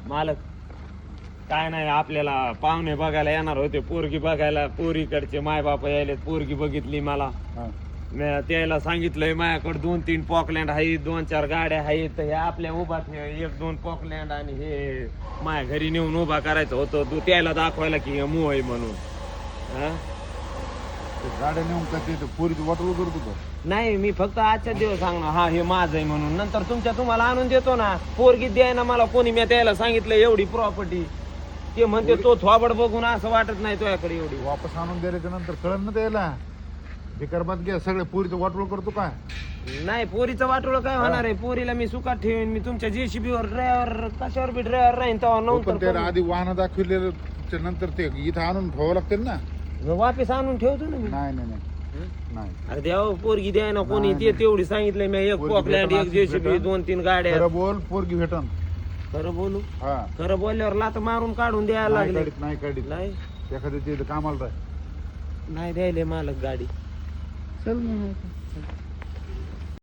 मालक काय नाही, आपल्याला पाहुणे बघायला येणार होते, पोरगी बघायला. पोरीकडचे माय बाप यायले, पोरगी बघितली मला. त्याला सांगितलंय माझ्याकडे 2-3 पॉकलँड आहेत, 2-4 गाड्या आहेत. हे आपल्या उभा 1-2 पॉकलँड आणि हे माझ्या घरी नेऊन उभा करायचं होतं. त्याला दाखवायला की मूळ आहे म्हणून. गाड्या नेऊन का ते पोरीची वाटोळ करतो का? नाही, मी फक्त आजच्या दिवस सांगणार हा हे माझं आहे म्हणून. नंतर तुम्हाला आणून देतो ना. पोरगी द्याय ना मला कोणी, मी त्याला सांगितलं एवढी प्रॉपर्टी. ते म्हणते तो थोबड बघून असं वाटत नाही तुझ्याकडे एवढी. वापस आणून द्यायच्या नंतर कळलं ना त्याला बेकारबाद घ्या सगळे पोरीचं वाटोळ करतो काय? नाही, पोरीचं वाटोळ काय होणार आहे? पोरीला मी सुखात ठेवीन. मी तुमच्या जेसीबी वर ड्रायव्हर कशावर बी ड्रायव्हर राहीन तेव्हा पण त्याला नंतर आधी वाहन दाखवलेलं नंतर ते इथं आणून ठेवावं लागतील ना. वापस आणून ठेवतो ना मी. नाही नाही नाही अरे द्यावं पोरगी द्याय ना कोणी. ते तेवढी सांगितलंय मी. 1 पोरगी पॉकलँड, भेटन, 1 जेसीबी, भेटन. 2-3 गाड्या. खरं बोल, पोरगी भेटन. खरं बोलू? हा खरं बोलल्यावर लात मारून काढून द्यायला नाही लागले. काढीत, नाही काढीत. नाही एखाद्या ते कामाला राह. नाही द्यायले मालक गाडी. चल मग.